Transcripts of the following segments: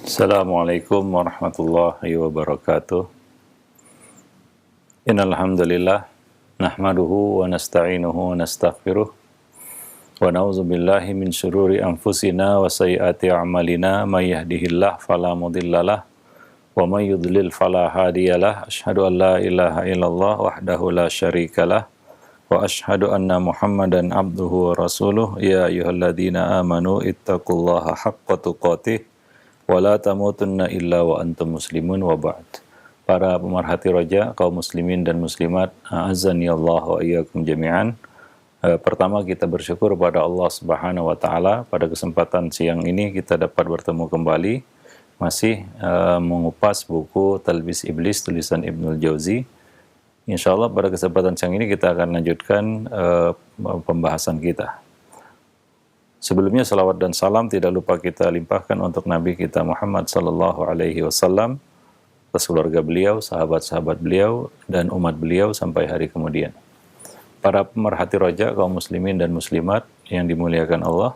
Assalamualaikum warahmatullahi wabarakatuh. Innal hamdalillah nahmaduhu wa nasta'inuhu wa nastaghfiruh wa na'udzu billahi min syururi anfusina wa sayyiati a'malina may yahdihillahu fala mudhillalah wa may yudlil fala hadiyalah. Asyhadu an la ilaha illallah wahdahu la syarikalah wa asyhadu anna Muhammadan abduhu wa rasuluh. Ya ayyuhalladzina amanu ittaqullaha haqqa tuqatih wala tamutunna illa wa antum muslimun wa ba'd. Para pemerhati roja, kaum muslimin dan muslimat, azani Allah wa iyyakum jami'an. Pertama kita bersyukur pada Allah Subhanahu wa taala pada kesempatan siang ini kita dapat bertemu kembali masih mengupas buku Talbis Iblis tulisan Ibnul Jauzi. Insyaallah pada kesempatan siang ini kita akan lanjutkan pembahasan kita. Sebelumnya salawat dan salam tidak lupa kita limpahkan untuk Nabi kita Muhammad sallallahu alaihi wasallam, atas keluarga beliau, sahabat-sahabat beliau, dan umat beliau sampai hari kemudian. Para pemerhati roja, kaum muslimin dan muslimat yang dimuliakan Allah,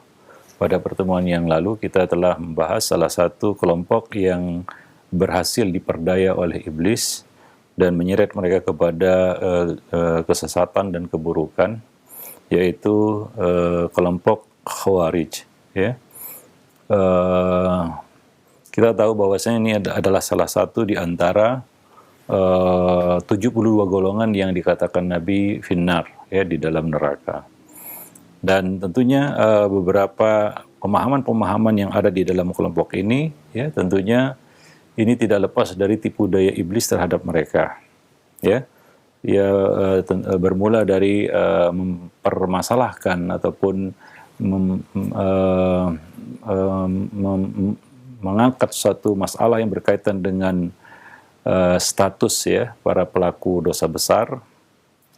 pada pertemuan yang lalu kita telah membahas salah satu kelompok yang berhasil diperdaya oleh iblis dan menyeret mereka kepada kesesatan dan keburukan, yaitu kelompok Khawarij, ya. Kita tahu bahwasanya ini adalah salah satu di antara 72 golongan yang dikatakan Nabi finnar, ya, di dalam neraka. Dan tentunya beberapa pemahaman-pemahaman yang ada di dalam kelompok ini, ya, tentunya ini tidak lepas dari tipu daya iblis terhadap mereka, ya. Bermula dari mempermasalahkan ataupun mengangkat suatu masalah yang berkaitan dengan status, ya, para pelaku dosa besar,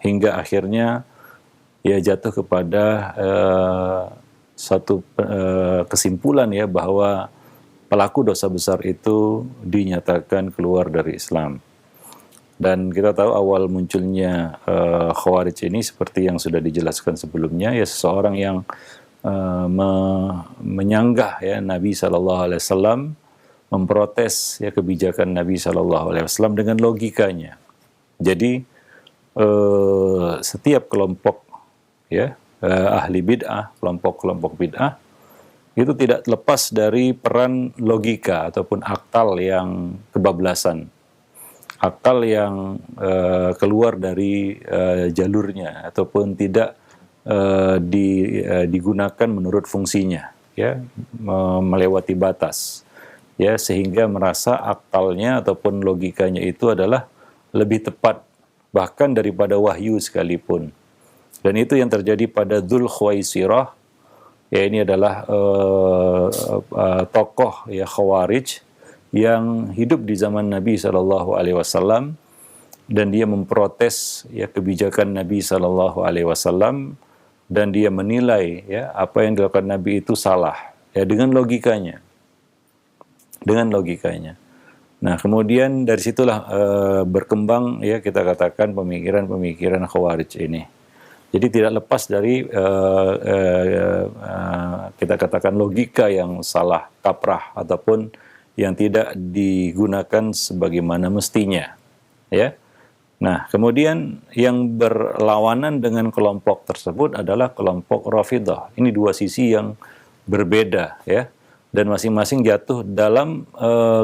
hingga akhirnya ia jatuh kepada satu kesimpulan, ya, bahwa pelaku dosa besar itu dinyatakan keluar dari Islam. Dan kita tahu awal munculnya Khawarij ini seperti yang sudah dijelaskan sebelumnya, ya, seseorang yang menyanggah, ya, Nabi SAW, memprotes, ya, kebijakan Nabi SAW dengan logikanya. Jadi setiap kelompok, ya, ahli bid'ah, kelompok-kelompok bid'ah itu tidak lepas dari peran logika ataupun akal yang kebablasan, akal yang keluar dari jalurnya ataupun tidak digunakan menurut fungsinya, ya, melewati batas, ya, sehingga merasa akalnya ataupun logikanya itu adalah lebih tepat bahkan daripada wahyu sekalipun. Dan itu yang terjadi pada Dzul Khuwaisirah, ya, ini adalah tokoh, ya, Khawarij yang hidup di zaman Nabi SAW, dan dia memprotes, ya, kebijakan Nabi SAW, dan dia menilai, ya, apa yang dilakukan Nabi itu salah, ya, dengan logikanya. Nah, kemudian dari situlah berkembang, ya, kita katakan pemikiran-pemikiran Khawarij ini. Jadi tidak lepas dari kita katakan logika yang salah kaprah ataupun yang tidak digunakan sebagaimana mestinya, ya. Nah, kemudian yang berlawanan dengan kelompok tersebut adalah kelompok Rafidhah. Ini dua sisi yang berbeda, ya, dan masing-masing jatuh dalam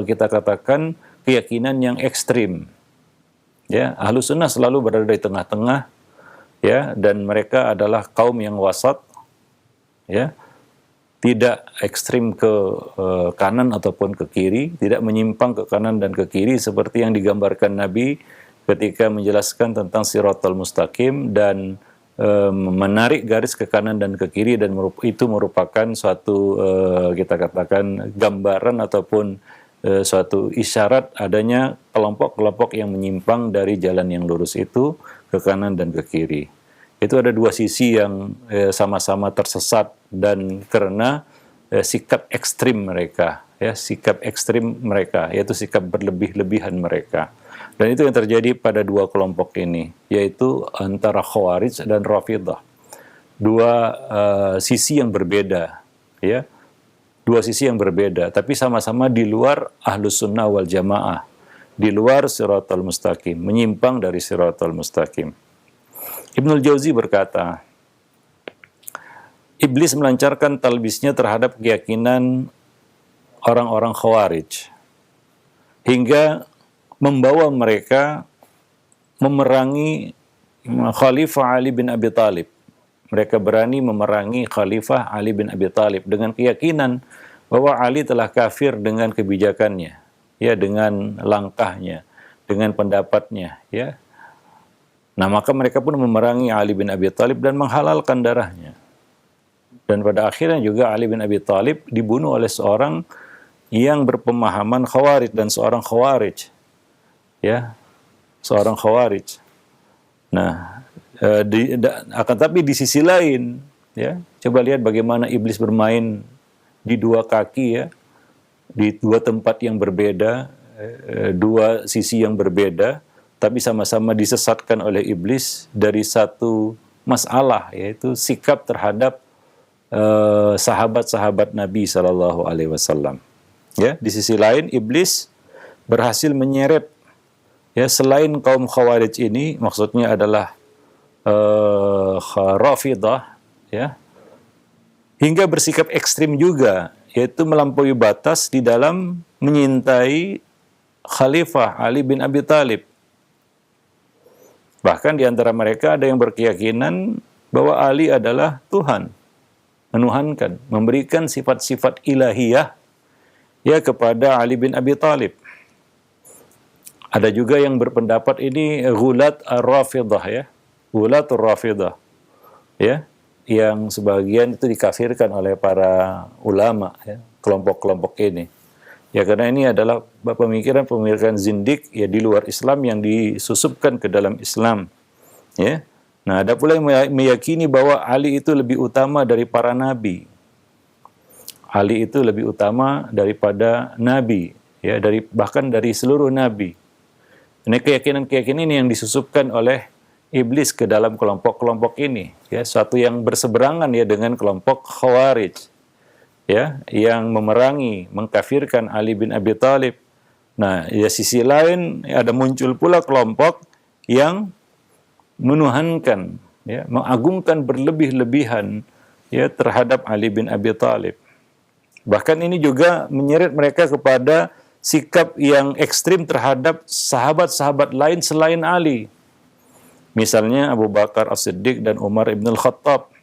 kita katakan keyakinan yang ekstrim, ya. Ahlus Sunnah selalu berada di tengah-tengah, ya, dan mereka adalah kaum yang wasat, ya, tidak ekstrim ke kanan ataupun ke kiri, tidak menyimpang ke kanan dan ke kiri seperti yang digambarkan Nabi ketika menjelaskan tentang Shiratal Mustaqim dan menarik garis ke kanan dan ke kiri, dan itu merupakan suatu kita katakan gambaran ataupun suatu isyarat adanya kelompok-kelompok yang menyimpang dari jalan yang lurus itu ke kanan dan ke kiri. Itu ada dua sisi yang sama-sama tersesat, dan karena sikap ekstrim mereka, ya, yaitu sikap berlebih-lebihan mereka. Dan itu yang terjadi pada dua kelompok ini, yaitu antara Khawarij dan Rafidhah. Dua sisi yang berbeda, ya. dua sisi yang berbeda, tapi sama-sama di luar Ahlus Sunnah wal Jamaah, di luar Shiratal Mustaqim, menyimpang dari Shiratal Mustaqim. Ibnul Jauzi berkata, Iblis melancarkan talbisnya terhadap keyakinan orang-orang Khawarij, hingga membawa mereka memerangi Khalifah Ali bin Abi Thalib. Mereka berani memerangi Khalifah Ali bin Abi Thalib dengan keyakinan bahwa Ali telah kafir dengan kebijakannya, ya, dengan langkahnya, dengan pendapatnya, ya. Nah, maka mereka pun memerangi Ali bin Abi Thalib dan menghalalkan darahnya. Dan pada akhirnya juga Ali bin Abi Thalib dibunuh oleh seorang yang berpemahaman Khawarij dan seorang Khawarij, ya, seorang Khawarij. Nah, akan tapi di sisi lain, ya, coba lihat bagaimana iblis bermain di dua kaki, ya, di dua tempat yang berbeda, dua sisi yang berbeda, tapi sama-sama disesatkan oleh iblis dari satu masalah, yaitu sikap terhadap sahabat-sahabat Nabi Shallallahu Alaihi Wasallam. Ya, di sisi lain iblis berhasil menyeret, ya, selain kaum Khawarij ini, maksudnya adalah Rafidah, ya, hingga bersikap ekstrim juga, yaitu melampaui batas di dalam menyintai Khalifah Ali bin Abi Thalib. Bahkan di antara mereka ada yang berkeyakinan bahwa Ali adalah Tuhan, menuhankan, memberikan sifat-sifat ilahiyah, ya, kepada Ali bin Abi Thalib. Ada juga yang berpendapat ini Ghulat ar-Rafidah, ya, Ghulat ar-Rafidah, ya, yang sebagian itu dikafirkan oleh para ulama, ya, kelompok-kelompok ini. Ya, karena ini adalah pemikiran-pemikiran zindik, ya, di luar Islam yang disusupkan ke dalam Islam, ya. Nah, ada pula yang meyakini bahwa Ali itu lebih utama dari para nabi. Ali itu lebih utama daripada nabi, ya, bahkan dari seluruh nabi. Ini keyakinan-keyakinan ini yang disusupkan oleh iblis ke dalam kelompok-kelompok ini, ya, suatu yang berseberangan, ya, dengan kelompok Khawarij, ya, yang memerangi, mengkafirkan Ali bin Abi Thalib. Nah, ya, sisi lain, ya, ada muncul pula kelompok yang menuhankan, ya, mengagungkan berlebih-lebihan, ya, terhadap Ali bin Abi Thalib. Bahkan ini juga menyeret mereka kepada sikap yang ekstrim terhadap sahabat-sahabat lain selain Ali. Misalnya Abu Bakar As-Siddiq dan Umar ibn al-Khattab.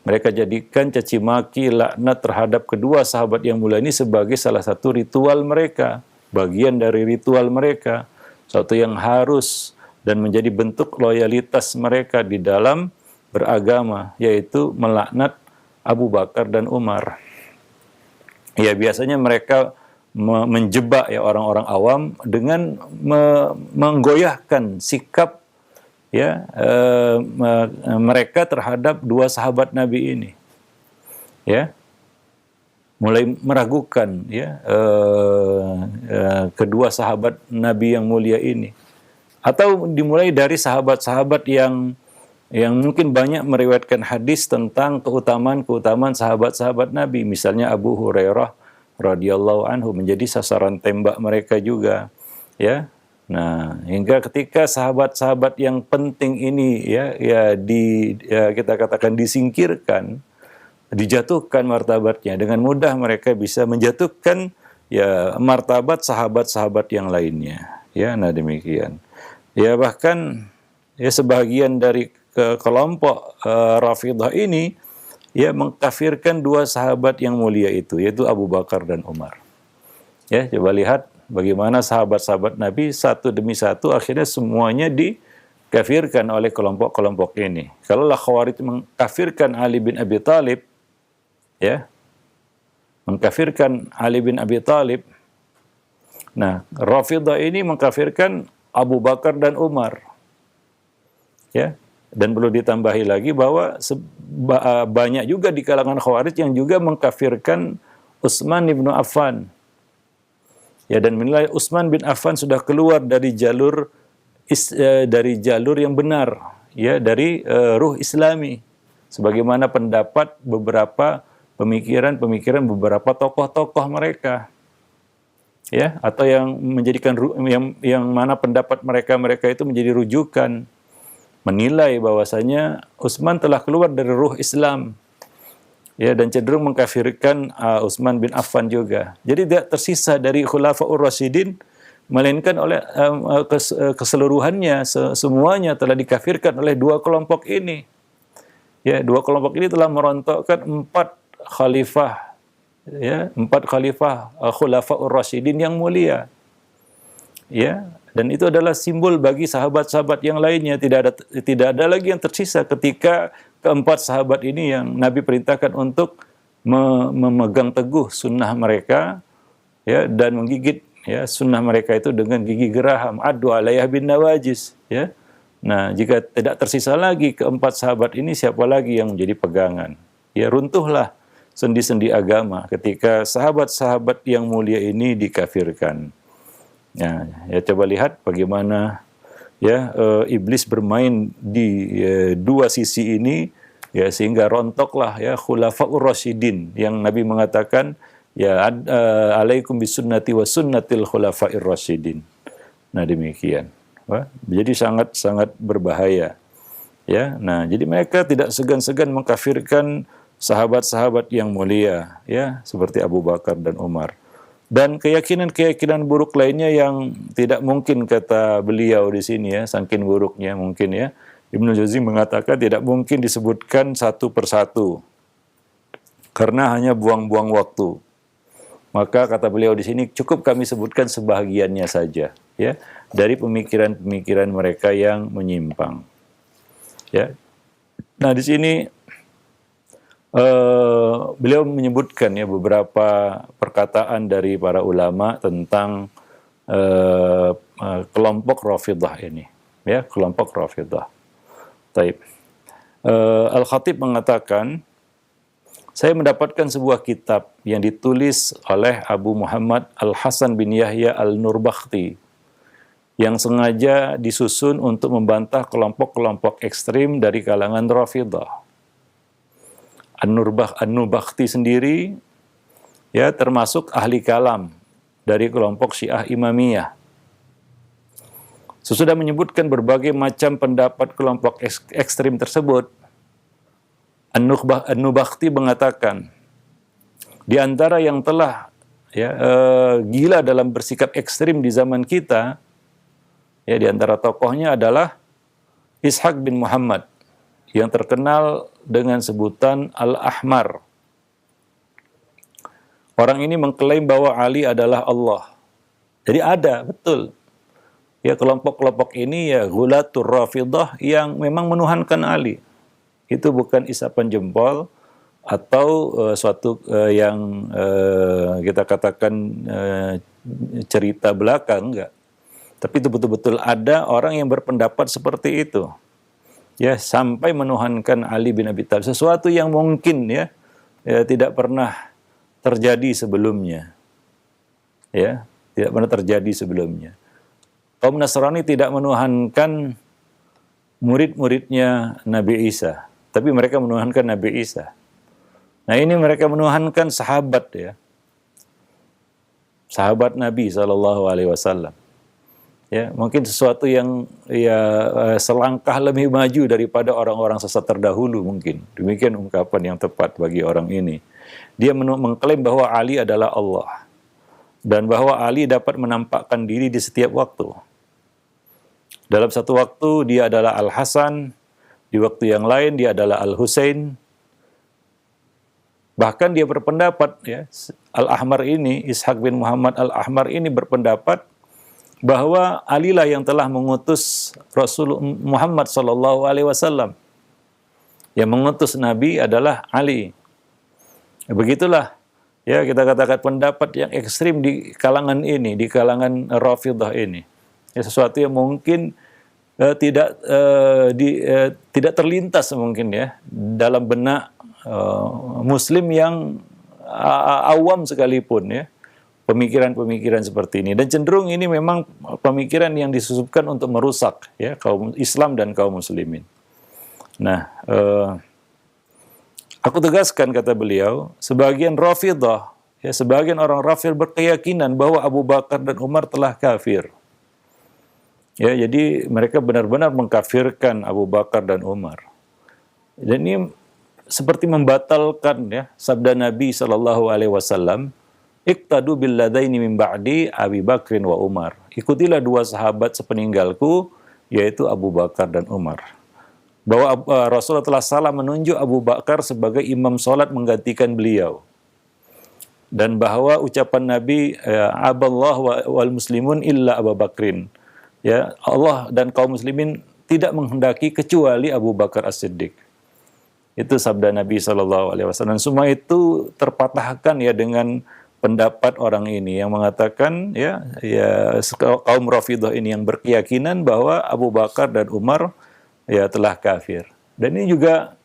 Mereka jadikan caci maki, laknat terhadap kedua sahabat yang mulia ini sebagai salah satu ritual mereka, bagian dari ritual mereka, suatu yang harus dan menjadi bentuk loyalitas mereka di dalam beragama, yaitu melaknat Abu Bakar dan Umar. Ya, biasanya mereka menjebak, ya, orang-orang awam dengan menggoyahkan sikap, ya, mereka terhadap dua sahabat Nabi ini, ya, mulai meragukan, ya, kedua sahabat Nabi yang mulia ini, atau dimulai dari sahabat-sahabat yang mungkin banyak meriwayatkan hadis tentang keutamaan sahabat-sahabat Nabi, misalnya Abu Hurairah radhiyallahu anhu menjadi sasaran tembak mereka juga, ya. Nah, hingga ketika sahabat-sahabat yang penting ini, ya, kita katakan disingkirkan, dijatuhkan martabatnya, dengan mudah mereka bisa menjatuhkan, ya, martabat sahabat-sahabat yang lainnya, ya. Nah, demikian. Ya, bahkan, ya, sebagian dari kelompok Rafidah ini, ya, mengkafirkan dua sahabat yang mulia itu, yaitu Abu Bakar dan Umar. Ya, coba lihat bagaimana sahabat-sahabat Nabi satu demi satu akhirnya semuanya dikafirkan oleh kelompok-kelompok ini. Kalaulah Khawarij mengkafirkan Ali bin Abi Thalib, ya, mengkafirkan Ali bin Abi Thalib, nah, Rafidah ini mengkafirkan Abu Bakar dan Umar, ya. Dan perlu ditambahi lagi bahwa banyak juga di kalangan Khawarij yang juga mengkafirkan Utsman bin Affan, ya, dan menilai Utsman bin Affan sudah keluar dari jalur yang benar, ya, dari ruh Islami, sebagaimana pendapat beberapa pemikiran-pemikiran beberapa tokoh-tokoh mereka, ya, atau yang menjadikan yang mana pendapat mereka itu menjadi rujukan, menilai bahwasanya Utsman telah keluar dari ruh Islam, ya, dan cenderung mengkafirkan Utsman bin Affan juga. Jadi tidak tersisa dari Khulafaur Rasyidin, melainkan oleh keseluruhannya, semuanya telah dikafirkan oleh dua kelompok ini. Ya, dua kelompok ini telah merontokkan empat khalifah, ya, empat khalifah Khulafaur Rasyidin yang mulia. Ya, dan itu adalah simbol bagi sahabat-sahabat yang lainnya. Tidak ada lagi yang tersisa ketika keempat sahabat ini yang Nabi perintahkan untuk memegang teguh sunnah mereka, ya, dan menggigit, ya, sunnah mereka itu dengan gigi geraham, addu alaiha bin nawajis, ya. Nah, jika tidak tersisa lagi keempat sahabat ini, siapa lagi yang menjadi pegangan? Ya, runtuhlah sendi-sendi agama ketika sahabat-sahabat yang mulia ini dikafirkan. Ya, ya, coba lihat bagaimana, ya, iblis bermain di dua sisi ini, ya, sehingga rontoklah, ya, Khulafaur Rasyidin yang Nabi mengatakan, ya, alaikum bisunnati wa sunnatil khulafair rasyidin. Nah, demikian. Wah, jadi sangat-sangat berbahaya. Ya, nah, jadi mereka tidak segan-segan mengkafirkan sahabat-sahabat yang mulia, ya, seperti Abu Bakar dan Umar. Dan keyakinan-keyakinan buruk lainnya yang tidak mungkin, kata beliau di sini, ya, saking buruknya mungkin, ya. Ibnu Jauzi mengatakan tidak mungkin disebutkan satu persatu karena hanya buang-buang waktu. Maka kata beliau di sini cukup kami sebutkan sebahagiannya saja, ya, dari pemikiran-pemikiran mereka yang menyimpang. Ya. Nah, di sini beliau menyebutkan, ya, beberapa perkataan dari para ulama tentang kelompok Rafidhah ini, ya, kelompok Rafidhah. Taib. Al-Khatib mengatakan, saya mendapatkan sebuah kitab yang ditulis oleh Abu Muhammad Al-Hasan bin Yahya Al-Nurbakhti yang sengaja disusun untuk membantah kelompok-kelompok ekstrim dari kalangan Rafidhah. An-Nurbakhti sendiri, ya, termasuk ahli kalam dari kelompok Syiah Imamiyah. Sesudah menyebutkan berbagai macam pendapat kelompok ekstrim tersebut, An-Nurbakhti mengatakan, di antara yang telah, ya, gila dalam bersikap ekstrim di zaman kita, ya, di antara tokohnya adalah Ishaq bin Muhammad yang terkenal dengan sebutan Al-Ahmar. Orang ini mengklaim bahwa Ali adalah Allah. Jadi ada, betul, ya, kelompok-kelompok ini, ya, Ghulatur Rafidhah yang memang menuhankan Ali. Itu bukan isapan jempol atau suatu yang kita katakan cerita belakang, enggak. Tapi itu betul-betul ada orang yang berpendapat seperti itu, ya, sampai menuhankan Ali bin Abi Thalib, sesuatu yang mungkin, ya, tidak pernah terjadi sebelumnya, ya, tidak pernah terjadi sebelumnya. Kaum Nasrani tidak menuhankan murid-muridnya Nabi Isa, tapi mereka menuhankan Nabi Isa. Nah, ini mereka menuhankan sahabat, ya, sahabat Nabi SAW. Ya, mungkin sesuatu yang, ya, selangkah lebih maju daripada orang-orang sesat terdahulu mungkin. Demikian ungkapan yang tepat bagi orang ini. Dia mengklaim bahwa Ali adalah Allah dan bahwa Ali dapat menampakkan diri di setiap waktu. Dalam satu waktu dia adalah Al-Hasan, di waktu yang lain dia adalah Al-Husain. Bahkan dia berpendapat, ya, Al-Ahmar ini, Ishaq bin Muhammad Al-Ahmar ini berpendapat bahwa Ali lah yang telah mengutus Rasul Muhammad SAW. Yang mengutus Nabi adalah Ali. Begitulah, ya, kita katakan pendapat yang ekstrim di kalangan ini, di kalangan Rafidhah ini. Ya, sesuatu yang mungkin tidak terlintas mungkin, ya, dalam benak Muslim yang awam sekalipun, ya, pemikiran-pemikiran seperti ini. Dan cenderung ini memang pemikiran yang disusupkan untuk merusak, ya, kaum Islam dan kaum Muslimin. Nah, Aku tegaskan, kata beliau, sebagian Rafidhah, ya, sebagian orang Rafidhah berkeyakinan bahwa Abu Bakar dan Umar telah kafir. Ya, jadi mereka benar-benar mengkafirkan Abu Bakar dan Umar. Dan ini seperti membatalkan, ya, sabda Nabi Shallallahu Alaihi Wasallam, "Iqtadu billadaini min ba'di Abi Bakrin wa Umar." Ikutilah dua sahabat sepeninggalku, yaitu Abu Bakar dan Umar. Bahwa Rasulullah telah salah menunjuk Abu Bakar sebagai imam sholat menggantikan beliau. Dan bahwa ucapan Nabi, "Aballah wal muslimun illa Abu Bakrin." Ya, Allah dan kaum muslimin tidak menghendaki kecuali Abu Bakar As-Siddiq. Itu sabda Nabi SAW. Semua itu terpatahkan, ya, dengan pendapat orang ini yang mengatakan, ya kaum Rafidhah ini yang berkeyakinan bahwa Abu Bakar dan Umar, ya, telah kafir. Dan ini juga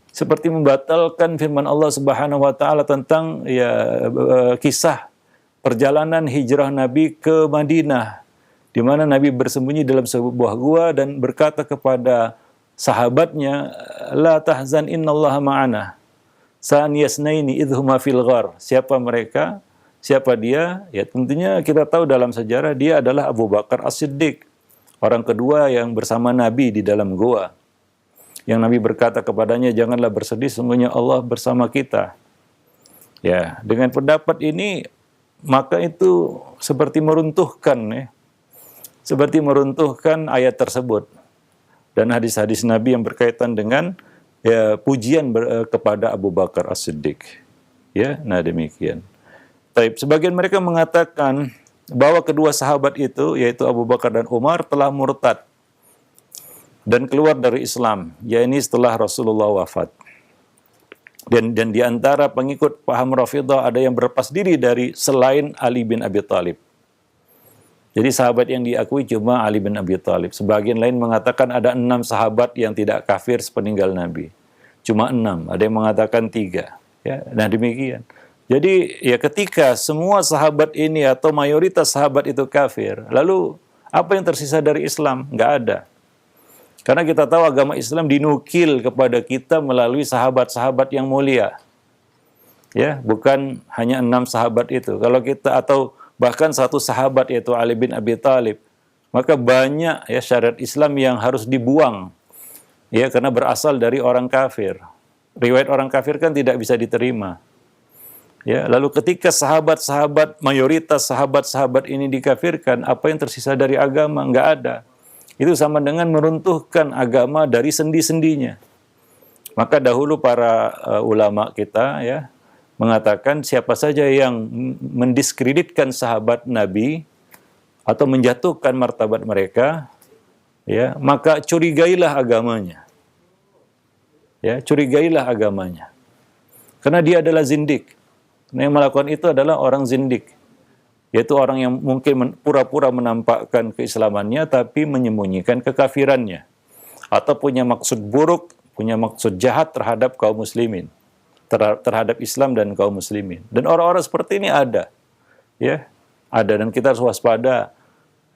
seperti membatalkan firman Allah Subhanahu wa taala tentang, ya, kisah perjalanan hijrah Nabi ke Madinah, di mana Nabi bersembunyi dalam sebuah gua dan berkata kepada sahabatnya, "La tahzan innallaha ma'ana." Saniyasnaini idhuma fil ghar. Siapa mereka? Siapa dia? Ya, tentunya kita tahu dalam sejarah dia adalah Abu Bakar As-Siddiq, orang kedua yang bersama Nabi di dalam gua. Yang Nabi berkata kepadanya, "Janganlah bersedih, sesungguhnya Allah bersama kita." Ya, dengan pendapat ini maka itu seperti meruntuhkan, ya, seperti meruntuhkan ayat tersebut dan hadis-hadis Nabi yang berkaitan dengan, ya, pujian kepada Abu Bakar As-Siddiq. Ya, nah demikian. Taib, sebagian mereka mengatakan bahwa kedua sahabat itu, yaitu Abu Bakar dan Umar, telah murtad dan keluar dari Islam, yakni setelah Rasulullah wafat. Dan di antara pengikut paham Rafidhah ada yang berlepas diri dari selain Ali bin Abi Thalib. Jadi sahabat yang diakui cuma Ali bin Abi Thalib. Sebagian lain mengatakan ada 6 sahabat yang tidak kafir sepeninggal Nabi. Cuma 6, ada yang mengatakan 3. Ya, nah demikian. Jadi, ya, ketika semua sahabat ini atau mayoritas sahabat itu kafir, lalu apa yang tersisa dari Islam? Nggak ada. Karena kita tahu agama Islam dinukil kepada kita melalui sahabat-sahabat yang mulia. Ya, bukan hanya 6 sahabat itu. Kalau kita, atau bahkan satu sahabat yaitu Ali bin Abi Thalib, maka banyak, ya, syariat Islam yang harus dibuang, ya, karena berasal dari orang kafir. Riwayat orang kafir kan tidak bisa diterima. Ya, lalu ketika sahabat-sahabat, mayoritas sahabat-sahabat ini dikafirkan, apa yang tersisa dari agama? Nggak ada. Itu sama dengan meruntuhkan agama dari sendi-sendinya. Maka dahulu para ulama kita, ya, mengatakan siapa saja yang mendiskreditkan sahabat Nabi atau menjatuhkan martabat mereka, ya, maka curigailah agamanya. Ya, curigailah agamanya. Karena dia adalah zindik. Nah, yang melakukan itu adalah orang zindik, yaitu orang yang mungkin pura-pura menampakkan keislamannya tapi menyembunyikan kekafirannya, atau punya maksud buruk, punya maksud jahat terhadap kaum muslimin, terhadap Islam dan kaum muslimin. Dan orang-orang seperti ini ada, ya, ada, dan kita harus waspada.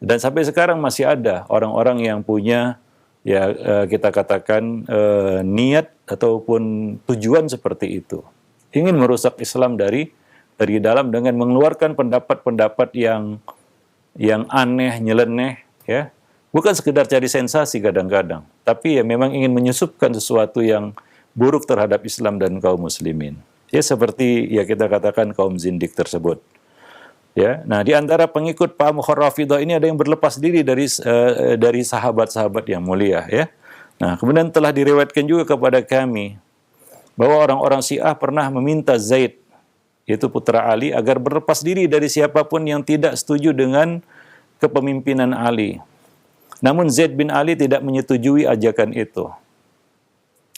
Dan sampai sekarang masih ada orang-orang yang punya, ya, kita katakan niat ataupun tujuan seperti itu, ingin merusak Islam dari dalam dengan mengeluarkan pendapat-pendapat yang aneh, nyeleneh, ya. Bukan sekedar cari sensasi kadang-kadang, tapi ya memang ingin menyusupkan sesuatu yang buruk terhadap Islam dan kaum muslimin. Ya, seperti, ya, kita katakan kaum zindik tersebut. Ya, nah, di antara pengikut paham Rafidhah ini ada yang berlepas diri dari sahabat-sahabat yang mulia, ya. Nah, kemudian telah diriwayatkan juga kepada kami bahwa orang-orang Syiah pernah meminta Zaid, yaitu putra Ali, agar berlepas diri dari siapapun yang tidak setuju dengan kepemimpinan Ali. Namun Zaid bin Ali tidak menyetujui ajakan itu.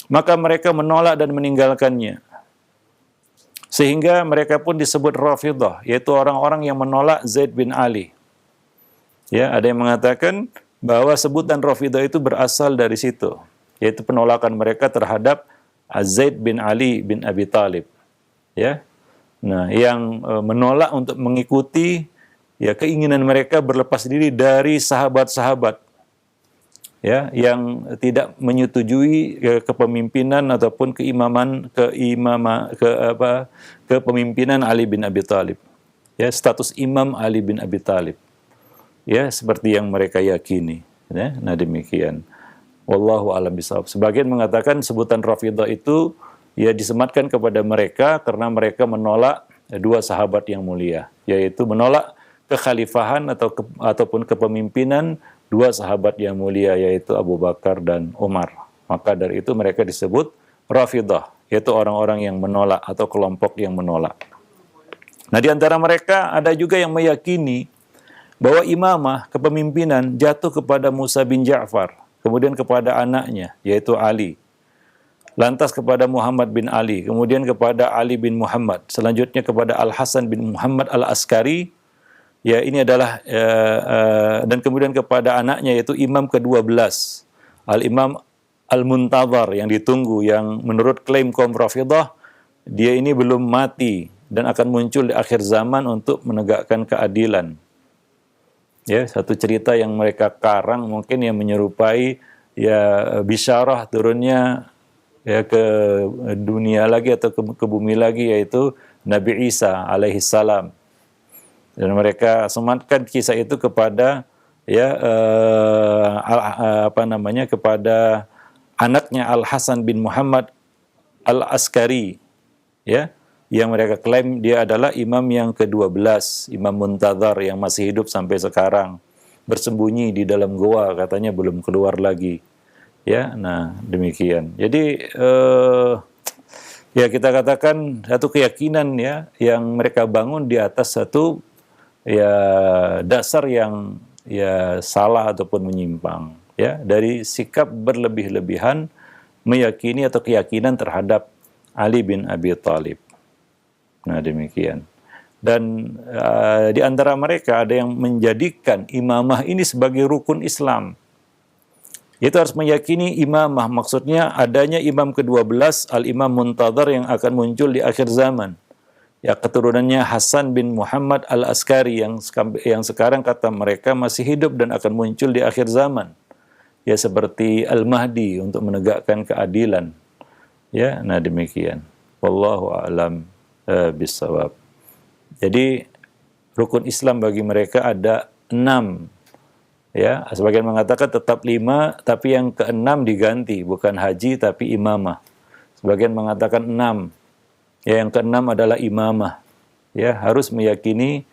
Maka mereka menolak dan meninggalkannya. Sehingga mereka pun disebut Rafidhah, yaitu orang-orang yang menolak Zaid bin Ali. Ya, ada yang mengatakan bahwa sebutan Rafidhah itu berasal dari situ, yaitu penolakan mereka terhadap Zaid bin Ali bin Abi Thalib. Ya. Nah, yang menolak untuk mengikuti, ya, keinginan mereka berlepas diri dari sahabat-sahabat. ya, yang tidak menyetujui kepemimpinan ataupun kepemimpinan Ali bin Abi Thalib. Ya, status Imam Ali bin Abi Thalib. Ya, seperti yang mereka yakini, ya. Nah, demikian. Wallahu a'lam bishawab. Sebagian mengatakan sebutan Rafidhah itu ya disematkan kepada mereka karena mereka menolak dua sahabat yang mulia, yaitu menolak kekhalifahan ataupun kepemimpinan dua sahabat yang mulia, yaitu Abu Bakar dan Umar. Maka dari itu mereka disebut Rafidhah, yaitu orang-orang yang menolak atau kelompok yang menolak. Nah, di antara mereka ada juga yang meyakini bahwa imamah, kepemimpinan jatuh kepada Musa bin Ja'far, kemudian kepada anaknya, yaitu Ali. Lantas kepada Muhammad bin Ali, kemudian kepada Ali bin Muhammad, selanjutnya kepada Al-Hasan bin Muhammad Al-Askari, ya ini adalah, dan kemudian kepada anaknya, yaitu Imam ke-12, Al-Imam Al-Muntadhar, yang ditunggu, yang menurut klaim kaum Rafidhah, dia ini belum mati, dan akan muncul di akhir zaman untuk menegakkan keadilan. Ya, satu cerita yang mereka karang mungkin yang menyerupai ya bisyarah turunnya ya ke dunia lagi atau ke bumi lagi, yaitu Nabi Isa alaihi salam. Dan mereka sematkan kisah itu kepada ya kepada anaknya Al-Hasan bin Muhammad Al-Askari, ya, yang mereka klaim dia adalah imam yang ke-12, Imam Muntadhar yang masih hidup sampai sekarang, bersembunyi di dalam goa, katanya belum keluar lagi. Ya, nah demikian. Jadi ya kita katakan satu keyakinan ya yang mereka bangun di atas satu ya dasar yang ya salah ataupun menyimpang, ya, dari sikap berlebih-lebihan meyakini atau keyakinan terhadap Ali bin Abi Thalib. Nah, demikian. Dan di antara mereka ada yang menjadikan imamah ini sebagai rukun Islam. Itu harus meyakini imamah, maksudnya adanya imam ke-12, Al-Imam Muntadhar, yang akan muncul di akhir zaman. Ya, keturunannya Hasan bin Muhammad Al-Askari yang sekarang kata mereka masih hidup dan akan muncul di akhir zaman. Ya, seperti Al-Mahdi untuk menegakkan keadilan. Ya, nah demikian. Wallahu a'lam bishawab. Jadi rukun Islam bagi mereka ada 6. Ya, sebagian mengatakan tetap 5, tapi yang ke-6 diganti, bukan haji tapi imamah. Sebagian mengatakan 6. Ya, yang ke-6 adalah imamah. Ya, harus meyakini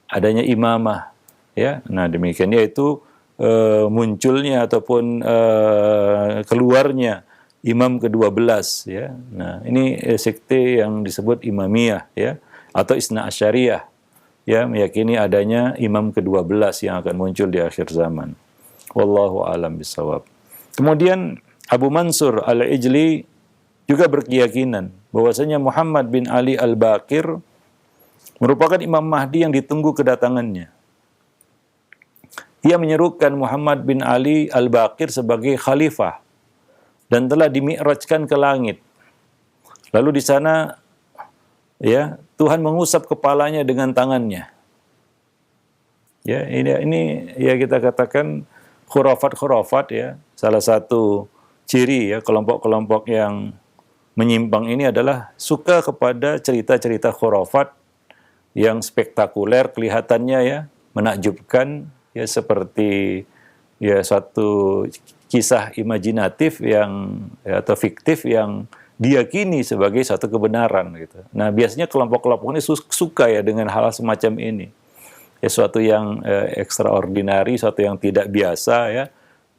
adanya imamah. Ya, nah demikian, yaitu munculnya ataupun keluarnya imam ke-12, ya. Nah, ini sekte yang disebut Imamiyah, ya, atau Isna Asyariyah, ya, meyakini adanya imam ke-12 yang akan muncul di akhir zaman. Wallahu a'lam bishawab. Kemudian Abu Mansur Al-Ijli juga berkeyakinan bahwasanya Muhammad bin Ali Al-Baqir merupakan Imam Mahdi yang ditunggu kedatangannya. Ia menyerukan Muhammad bin Ali Al-Baqir sebagai khalifah dan telah dimi'rajkan ke langit. Lalu di sana, ya, Tuhan mengusap kepalanya dengan tangannya. Ya, ini ya kita katakan khurafat-khurafat, ya. Salah satu ciri ya kelompok-kelompok yang menyimpang ini adalah suka kepada cerita-cerita khurafat yang spektakuler kelihatannya, ya, menakjubkan, ya, seperti ya suatu kisah imajinatif yang ya, atau fiktif yang diyakini sebagai satu kebenaran gitu. Nah, biasanya kelompok-kelompok ini suka ya dengan hal semacam ini. Ya, suatu yang extraordinary, suatu yang tidak biasa, ya,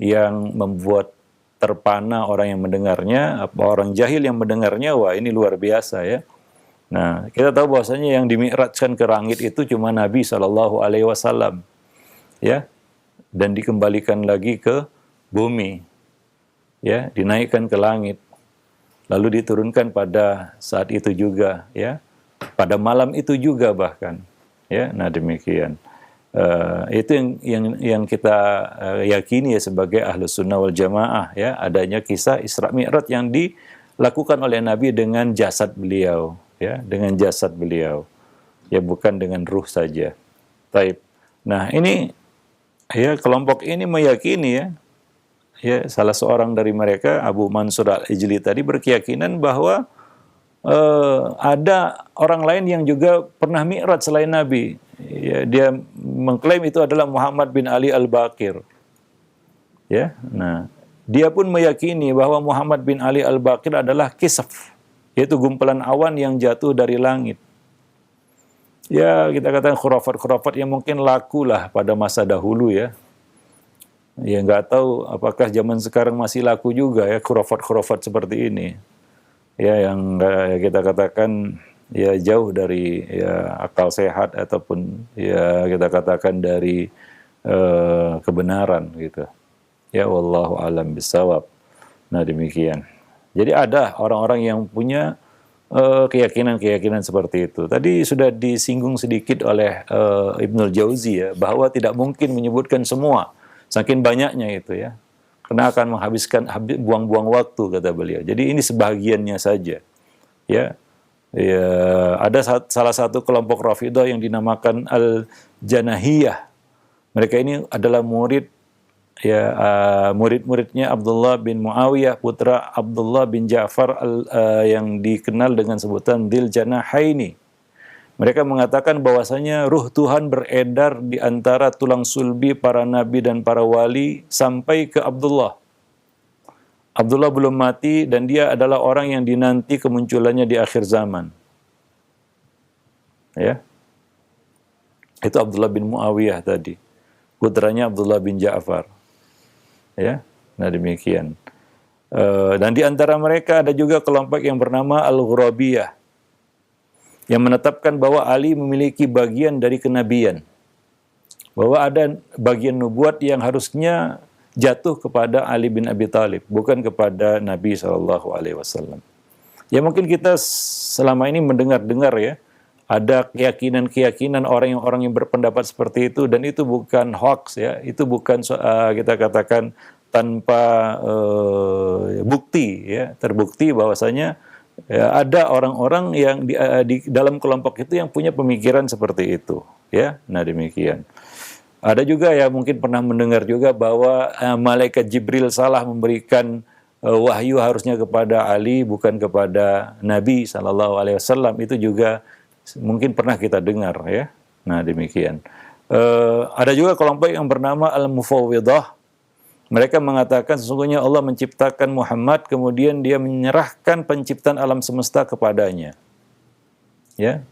yang membuat terpana orang yang mendengarnya, orang jahil yang mendengarnya, wah ini luar biasa, ya. Nah, kita tahu bahwasanya yang dimi'rajkan ke langit itu cuma Nabi SAW, ya, dan dikembalikan lagi ke bumi, ya, dinaikkan ke langit, lalu diturunkan pada saat itu juga, ya, pada malam itu juga bahkan, ya. Nah demikian, itu yang kita yakini ya sebagai Ahlus Sunnah wal Jamaah, ya, adanya kisah Isra Mi'raj yang dilakukan oleh Nabi dengan jasad beliau, ya, dengan jasad beliau, ya, bukan dengan ruh saja. Taib. Nah, ini ya kelompok ini meyakini, ya, ya salah seorang dari mereka, Abu Mansur Al-Ijli tadi, berkeyakinan bahwa ada orang lain yang juga pernah mi'raj selain Nabi. Ya, dia mengklaim itu adalah Muhammad bin Ali Al-Baqir. Ya, nah, dia pun meyakini bahwa Muhammad bin Ali Al-Baqir adalah kisaf, yaitu gumpalan awan yang jatuh dari langit. Ya, kita katakan khurafat-khurafat yang mungkin laku lah pada masa dahulu ya. Ya, nggak tahu apakah zaman sekarang masih laku juga ya khurafat-khurafat seperti ini. Ya, yang kita katakan ya jauh dari ya akal sehat ataupun ya kita katakan dari kebenaran gitu. Ya, wallahu alam bisawab. Nah, demikian. Jadi ada orang-orang yang punya keyakinan-keyakinan seperti itu. Tadi sudah disinggung sedikit oleh Ibnul Jauzi ya, bahwa tidak mungkin menyebutkan semua, saking banyaknya itu ya. Karena akan menghabiskan buang-buang waktu, kata beliau. Jadi ini sebahagiannya saja. Ya, ya ada salah satu kelompok Rafidhah yang dinamakan Al-Janahiyah. Mereka ini adalah murid ya murid-muridnya Abdullah bin Muawiyah, putra Abdullah bin Ja'far yang dikenal dengan sebutan Dzil Janahaini. Mereka mengatakan bahwasanya ruh Tuhan beredar di antara tulang sulbi para nabi dan para wali sampai ke Abdullah. Abdullah belum mati dan dia adalah orang yang dinanti kemunculannya di akhir zaman. Ya. Itu Abdullah bin Muawiyah tadi. Putranya Abdullah bin Ja'far. Ya. Nah, demikian. Dan di antara mereka ada juga kelompok yang bernama Al-Ghurabiyah, yang menetapkan bahwa Ali memiliki bagian dari kenabian, bahwa ada bagian nubuat yang harusnya jatuh kepada Ali bin Abi Thalib, bukan kepada Nabi SAW. Ya, mungkin kita selama ini mendengar-dengar ya, ada keyakinan-keyakinan orang yang berpendapat seperti itu, dan itu bukan hoax ya, itu bukan kita katakan tanpa bukti ya, terbukti bahwasanya ya, ada orang-orang yang di dalam kelompok itu yang punya pemikiran seperti itu, ya. Nah, demikian. Ada juga ya mungkin pernah mendengar juga bahwa malaikat Jibril salah memberikan wahyu harusnya kepada Ali bukan kepada Nabi SAW. Itu juga mungkin pernah kita dengar, ya. Nah, demikian. Ada juga kelompok yang bernama Al-Mufawwidah. Mereka mengatakan sesungguhnya Allah menciptakan Muhammad, kemudian dia menyerahkan penciptaan alam semesta kepadanya. Ya,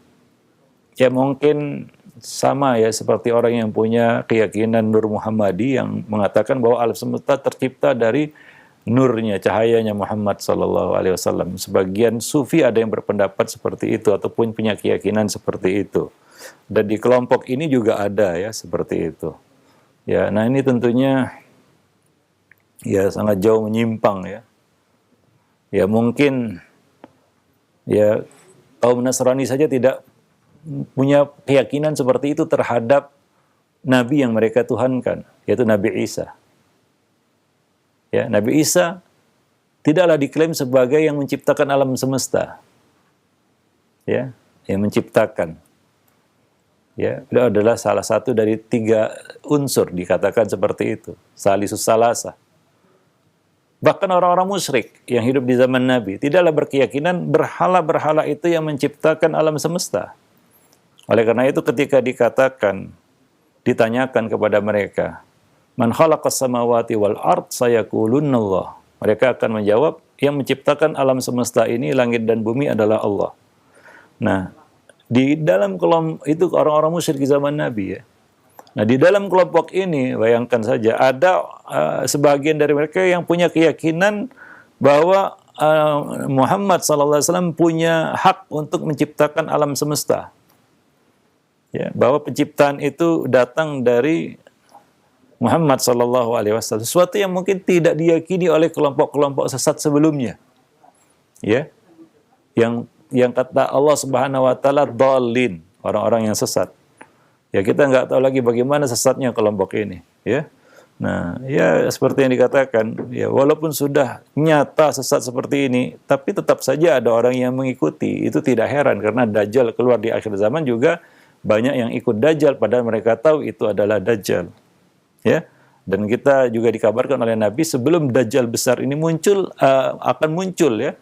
ya mungkin sama ya seperti orang yang punya keyakinan Nur Muhammadi yang mengatakan bahwa alam semesta tercipta dari nurnya, cahayanya Muhammad SAW. Sebagian sufi ada yang berpendapat seperti itu ataupun punya keyakinan seperti itu. Dan di kelompok ini juga ada ya seperti itu. Ya, nah ini tentunya ya sangat jauh menyimpang ya. Ya mungkin ya kaum Nasrani saja tidak punya keyakinan seperti itu terhadap Nabi yang mereka tuhankan, yaitu Nabi Isa. Ya, Nabi Isa tidaklah diklaim sebagai yang menciptakan alam semesta. Ya, yang menciptakan. Ya, beliau adalah salah satu dari 3 unsur dikatakan seperti itu. Salisus salasa. Bahkan orang-orang musyrik yang hidup di zaman Nabi tidaklah berkeyakinan berhala-berhala itu yang menciptakan alam semesta. Oleh karena itu ketika ditanyakan kepada mereka, Man khalaqas samawati wal ard sayaqulunallah. Mereka akan menjawab, yang menciptakan alam semesta ini, langit dan bumi adalah Allah. Nah, di dalam kelompok itu orang-orang musyrik di zaman Nabi ya. Nah, di dalam kelompok ini, bayangkan saja, ada sebagian dari mereka yang punya keyakinan bahwa Muhammad SAW punya hak untuk menciptakan alam semesta. Ya, bahwa penciptaan itu datang dari Muhammad SAW. Sesuatu yang mungkin tidak diyakini oleh kelompok-kelompok sesat sebelumnya. Ya, yang kata Allah Subhanahu Wa Taala dhalin, orang-orang yang sesat. Ya, kita nggak tahu lagi bagaimana sesatnya kelompok ini, ya. Nah, ya seperti yang dikatakan, ya walaupun sudah nyata sesat seperti ini, tapi tetap saja ada orang yang mengikuti. Itu tidak heran karena Dajjal keluar di akhir zaman juga banyak yang ikut Dajjal padahal mereka tahu itu adalah Dajjal. Ya. Dan kita juga dikabarkan oleh Nabi sebelum Dajjal besar ini muncul, akan muncul ya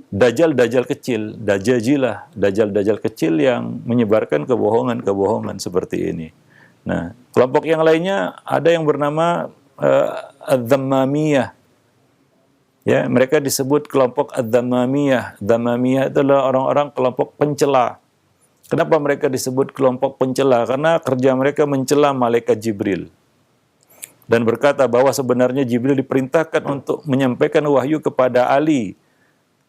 Dajjal-Dajjal kecil, Dajajilah, Dajjal-Dajjal kecil yang menyebarkan kebohongan-kebohongan seperti ini. Nah, kelompok yang lainnya ada yang bernama Adz-Dzammamiyah. Ya, mereka disebut kelompok Adz-Dzammamiyah. Dzammamiyah itu adalah orang-orang kelompok pencela. Kenapa mereka disebut kelompok pencela? Karena kerja mereka mencela malaikat Jibril. Dan berkata bahwa sebenarnya Jibril diperintahkan untuk menyampaikan wahyu kepada Ali,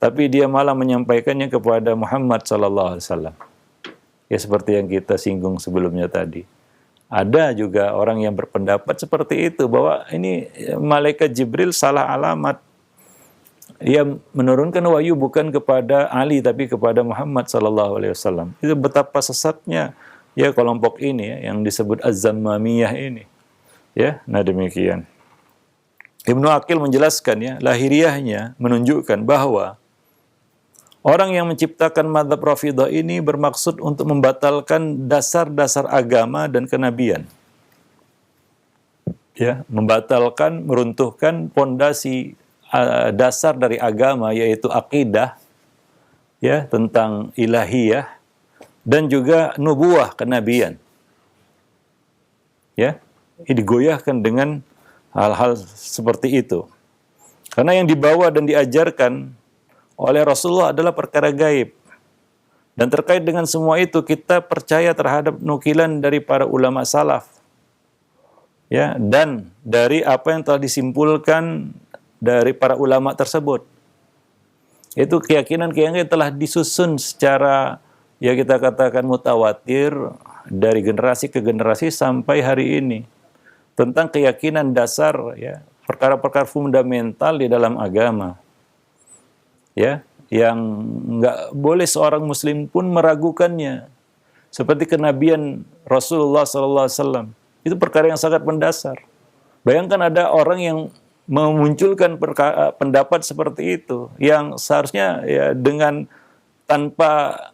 tapi dia malah menyampaikannya kepada Muhammad SAW. Ya seperti yang kita singgung sebelumnya tadi. Ada juga orang yang berpendapat seperti itu, bahwa ini malaikat Jibril salah alamat. Ia menurunkan wahyu bukan kepada Ali, tapi kepada Muhammad SAW. Itu betapa sesatnya ya kelompok ini ya, yang disebut Az-Zammamiyah ini. Ya, nah demikian. Ibnu Aqil menjelaskan ya, lahiriahnya menunjukkan bahwa orang yang menciptakan mazhab Rafidhah ini bermaksud untuk membatalkan dasar-dasar agama dan kenabian. Ya, membatalkan, meruntuhkan pondasi dasar dari agama, yaitu akidah ya tentang ilahiyah dan juga nubuah, kenabian. Ya, digoyahkan dengan hal-hal seperti itu. Karena yang dibawa dan diajarkan oleh Rasulullah adalah perkara gaib. Dan terkait dengan semua itu kita percaya terhadap nukilan dari para ulama salaf. Ya, dan dari apa yang telah disimpulkan dari para ulama tersebut. Itu keyakinan-keyakinan yang telah disusun secara ya kita katakan mutawatir dari generasi ke generasi sampai hari ini. Tentang keyakinan dasar ya, perkara-perkara fundamental di dalam agama. Ya, yang nggak boleh seorang muslim pun meragukannya, seperti kenabian Rasulullah SAW. Itu perkara yang sangat mendasar. Bayangkan ada orang yang memunculkan pendapat seperti itu, yang seharusnya ya dengan tanpa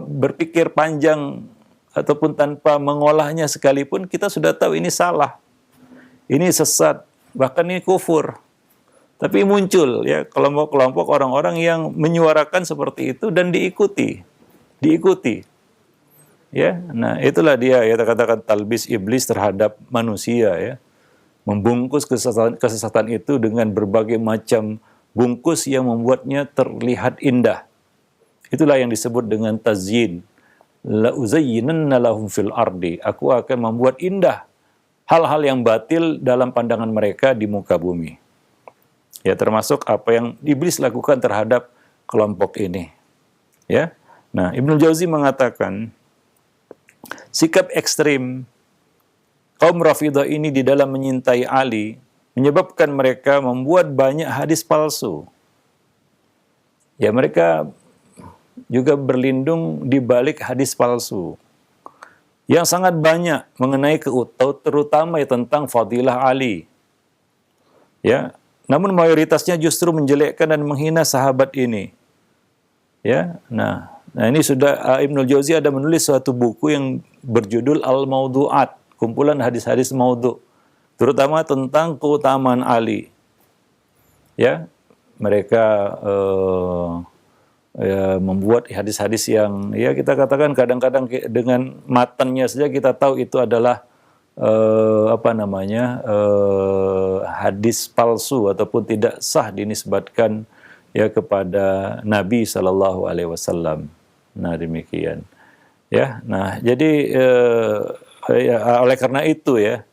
berpikir panjang ataupun tanpa mengolahnya sekalipun kita sudah tahu ini salah, ini sesat, bahkan ini kufur. Tapi muncul ya kelompok-kelompok orang-orang yang menyuarakan seperti itu dan diikuti. Ya, nah itulah dia ya katakan talbis iblis terhadap manusia ya. Membungkus kesesatan itu dengan berbagai macam bungkus yang membuatnya terlihat indah. Itulah yang disebut dengan tazyin. La uzayyinanna lahum fil ardi. Aku akan membuat indah hal-hal yang batil dalam pandangan mereka di muka bumi. Ya, termasuk apa yang iblis lakukan terhadap kelompok ini. Ya. Nah, Ibnu Jauzi mengatakan sikap ekstrim kaum Rafidhah ini di dalam menyintai Ali menyebabkan mereka membuat banyak hadis palsu. Ya, mereka juga berlindung di balik hadis palsu yang sangat banyak mengenai terutama tentang fadilah Ali. Ya, namun mayoritasnya justru menjelekkan dan menghina sahabat ini. Ya, nah ini sudah Ibnu Jauzi ada menulis suatu buku yang berjudul Al-Mawdu'at, kumpulan hadis-hadis maudhu, terutama tentang keutamaan Ali. Ya, mereka ya, membuat hadis-hadis yang ya kita katakan kadang-kadang dengan matannya saja kita tahu itu adalah hadis palsu ataupun tidak sah dinisbatkan ya kepada Nabi SAW. Nah demikian ya. Nah jadi ya, oleh karena itu ya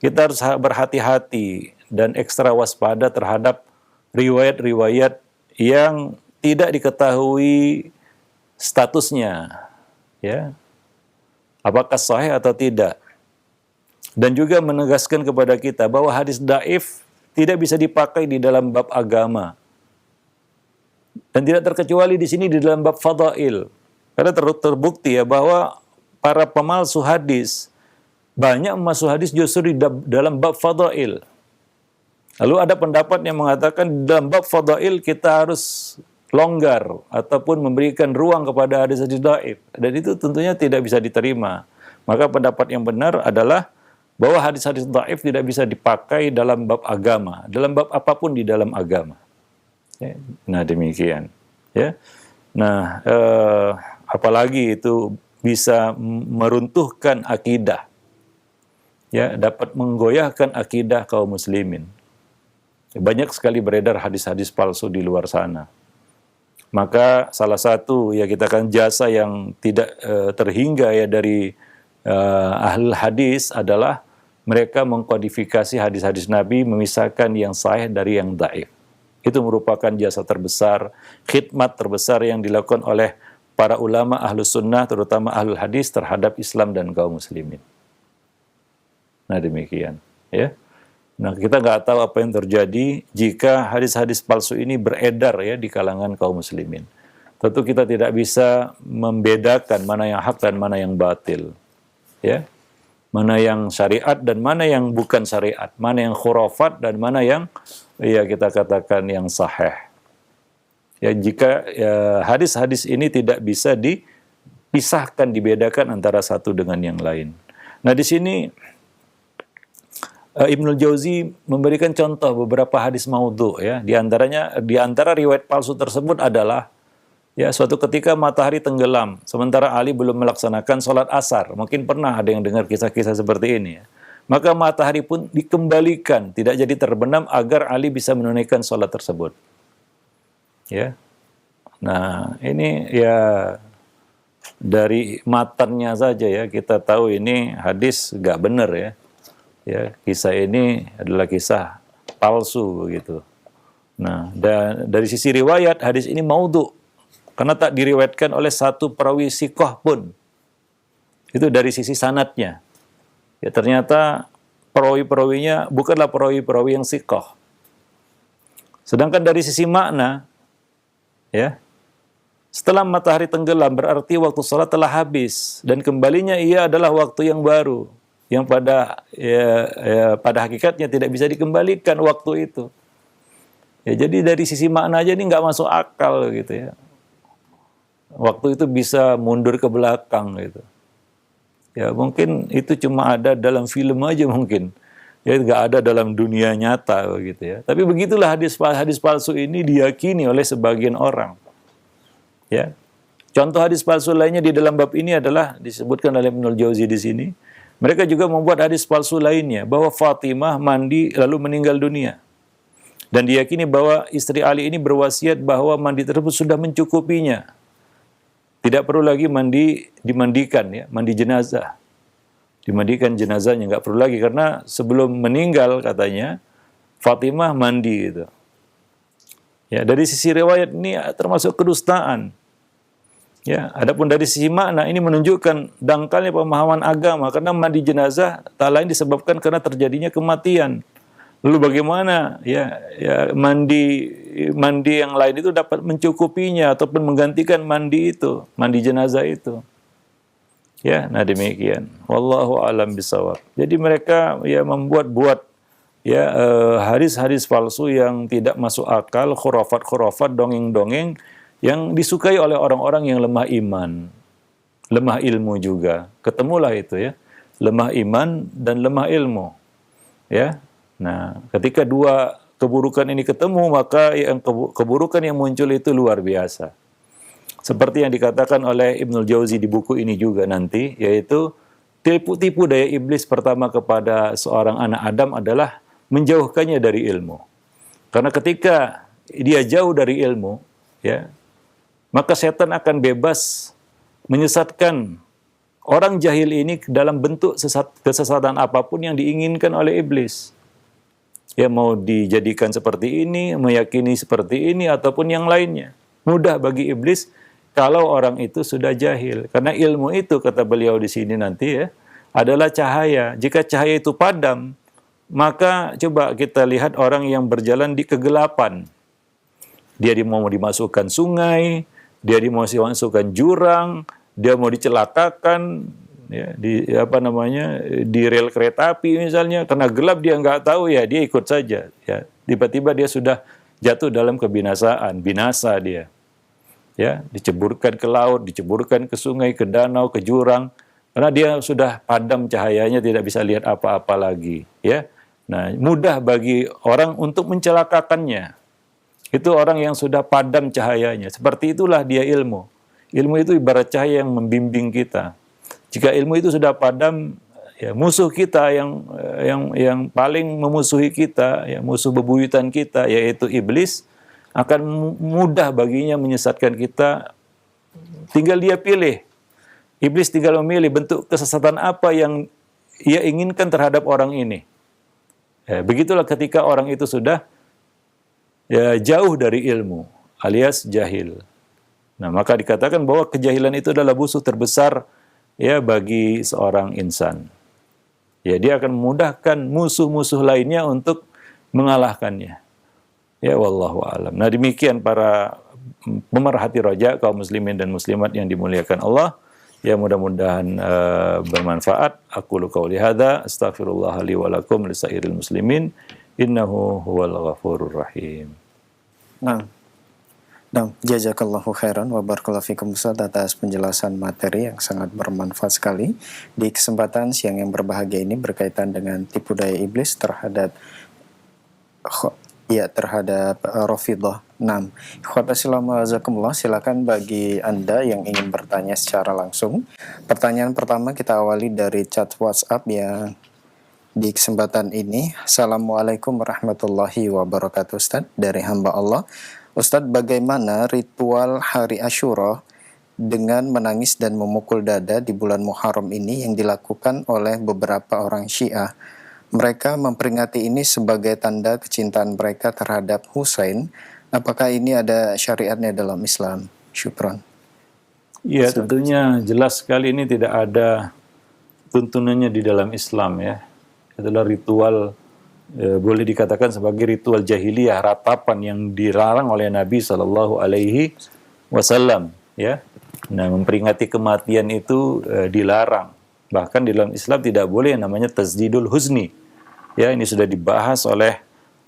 kita harus berhati-hati dan ekstra waspada terhadap riwayat-riwayat yang tidak diketahui statusnya ya, apakah sahih atau tidak. Dan juga menegaskan kepada kita bahwa hadis dhaif tidak bisa dipakai di dalam bab agama. Dan tidak terkecuali di sini di dalam bab fadail. Karena terbukti ya bahwa para pemalsu hadis banyak memalsu hadis justru di dalam bab fadail. Lalu ada pendapat yang mengatakan dalam bab fadail kita harus longgar ataupun memberikan ruang kepada hadis-hadis dhaif. Dan itu tentunya tidak bisa diterima. Maka pendapat yang benar adalah bahwa hadis-hadis dhaif tidak bisa dipakai dalam bab agama, dalam bab apapun di dalam agama. Ya. Nah demikian. Ya. Nah apalagi itu bisa meruntuhkan akidah, ya, dapat menggoyahkan akidah kaum muslimin. Banyak sekali beredar hadis-hadis palsu di luar sana. Maka salah satu ya kita kan jasa yang tidak terhingga ya dari ahli hadis adalah mereka mengkodifikasi hadis-hadis Nabi, memisahkan yang sahih dari yang dhaif. Itu merupakan jasa terbesar, khidmat terbesar yang dilakukan oleh para ulama ahlus sunnah, terutama ahlul hadis terhadap Islam dan kaum muslimin. Nah demikian, ya. Nah kita nggak tahu apa yang terjadi jika hadis-hadis palsu ini beredar ya di kalangan kaum muslimin. Tentu kita tidak bisa membedakan mana yang hak dan mana yang batil, ya. Mana yang syariat dan mana yang bukan syariat, mana yang khurafat dan mana yang ya kita katakan yang sahih. Ya, jika hadis-hadis ini tidak bisa dipisahkan, dibedakan antara satu dengan yang lain. Nah, di sini Ibnul Jauzi memberikan contoh beberapa hadis maudhu ya. Di antara riwayat palsu tersebut adalah ya suatu ketika matahari tenggelam sementara Ali belum melaksanakan sholat asar. Mungkin pernah ada yang dengar kisah-kisah seperti ini ya. Maka matahari pun dikembalikan, tidak jadi terbenam agar Ali bisa menunaikan sholat tersebut. Ya, nah ini ya dari matanya saja ya kita tahu ini hadis nggak benar ya. Ya, kisah ini adalah kisah palsu begitu. Nah, dan dari sisi riwayat hadis ini maudhu karena tak diriwayatkan oleh satu perawi siqah pun. Itu dari sisi sanadnya. Ya ternyata perawi-perawinya bukanlah perawi-perawi yang siqah. Sedangkan dari sisi makna, ya, setelah matahari tenggelam berarti waktu sholat telah habis dan kembalinya ia adalah waktu yang baru yang pada pada hakikatnya tidak bisa dikembalikan waktu itu. Ya, jadi dari sisi makna aja ini nggak masuk akal gitu ya. Waktu itu bisa mundur ke belakang gitu. Ya mungkin itu cuma ada dalam film aja mungkin. Ya nggak ada dalam dunia nyata gitu ya. Tapi begitulah hadis palsu ini diyakini oleh sebagian orang. Ya. Contoh hadis palsu lainnya di dalam bab ini adalah disebutkan oleh Ibnul Jauzi di sini. Mereka juga membuat hadis palsu lainnya bahwa Fatimah mandi lalu meninggal dunia. Dan diyakini bahwa istri Ali ini berwasiat bahwa mandi tersebut sudah mencukupinya. Tidak perlu lagi dimandikan ya, mandi jenazah. Dimandikan jenazahnya nggak perlu lagi karena sebelum meninggal katanya Fatimah mandi gitu. Ya, dari sisi riwayat ini termasuk kedustaan. Ya, adapun dari sisi makna ini menunjukkan dangkalnya pemahaman agama karena mandi jenazah tak lain disebabkan karena terjadinya kematian. Lalu bagaimana ya mandi yang lain itu dapat mencukupinya ataupun menggantikan mandi itu, mandi jenazah itu. Ya, nah demikian. Wallahu a'lam bishawab. Jadi mereka ya membuat ya hadis-hadis palsu yang tidak masuk akal, khurafat-khurafat, dongeng-dongeng yang disukai oleh orang-orang yang lemah iman, lemah ilmu juga. Ketemulah itu ya, lemah iman dan lemah ilmu. Ya. Nah, ketika dua keburukan ini ketemu, maka yang keburukan yang muncul itu luar biasa. Seperti yang dikatakan oleh Ibnul Jauzi di buku ini juga nanti, yaitu tipu daya iblis pertama kepada seorang anak Adam adalah menjauhkannya dari ilmu. Karena ketika dia jauh dari ilmu, ya, maka setan akan bebas menyesatkan orang jahil ini dalam bentuk kesesatan apapun yang diinginkan oleh iblis. Ya, mau dijadikan seperti ini, meyakini seperti ini, ataupun yang lainnya. Mudah bagi iblis kalau orang itu sudah jahil. Karena ilmu itu, kata beliau di sini nanti ya, adalah cahaya. Jika cahaya itu padam, maka coba kita lihat orang yang berjalan di kegelapan. Dia mau dimasukkan sungai, dia mau dimasukkan jurang, dia mau dicelakakan, ya, di rel kereta api misalnya, karena gelap dia nggak tahu ya dia ikut saja. Ya, tiba-tiba dia sudah jatuh dalam kebinasaan, binasa dia. Ya, diceburkan ke laut, diceburkan ke sungai, ke danau, ke jurang. Karena dia sudah padam cahayanya, tidak bisa lihat apa-apa lagi, ya. Nah, mudah bagi orang untuk mencelakakannya. Itu orang yang sudah padam cahayanya. Seperti itulah dia ilmu. Ilmu itu ibarat cahaya yang membimbing kita. Jika ilmu itu sudah padam, ya musuh kita yang paling memusuhi kita, ya musuh bebuyutan kita, yaitu iblis, akan mudah baginya menyesatkan kita. Tinggal dia pilih. Iblis tinggal memilih bentuk kesesatan apa yang ia inginkan terhadap orang ini. Ya, begitulah ketika orang itu sudah jauh dari ilmu, alias jahil. Nah, maka dikatakan bahwa kejahilan itu adalah musuh terbesar ya bagi seorang insan. Ya, dia akan memudahkan musuh-musuh lainnya untuk mengalahkannya. Ya, wallahu a'lam. Nah, demikian para pemerhati roja, kaum muslimin dan muslimat yang dimuliakan Allah. Ya, mudah-mudahan bermanfaat. Aqulu qauli hadza, astaghfirullah li wa lakum lisairil muslimin. Innahu huwal ghafurur rahim. Nah, jazakallahu khairan wa barakallahu fikum Ustaz atas penjelasan materi yang sangat bermanfaat sekali. Di kesempatan siang yang berbahagia ini berkaitan dengan tipu daya iblis terhadap Rafidhah. 6. Silakan bagi Anda yang ingin bertanya secara langsung. Pertanyaan pertama kita awali dari chat WhatsApp yang di kesempatan ini. Assalamualaikum warahmatullahi wabarakatuh Ustaz, dari hamba Allah. Ustaz, bagaimana ritual hari Asyura dengan menangis dan memukul dada di bulan Muharram ini yang dilakukan oleh beberapa orang Syiah? Mereka memperingati ini sebagai tanda kecintaan mereka terhadap Husain. Apakah ini ada syariatnya dalam Islam? Syukran. Ya, tentunya jelas sekali ini tidak ada tuntunannya di dalam Islam ya. Adalah ritual boleh dikatakan sebagai ritual jahiliyah, ratapan yang dilarang oleh Nabi Shallallahu Alaihi Wasallam ya. Nah, memperingati kematian itu dilarang. Bahkan di dalam Islam tidak boleh yang namanya tazdidul huzni. Ya, ini sudah dibahas oleh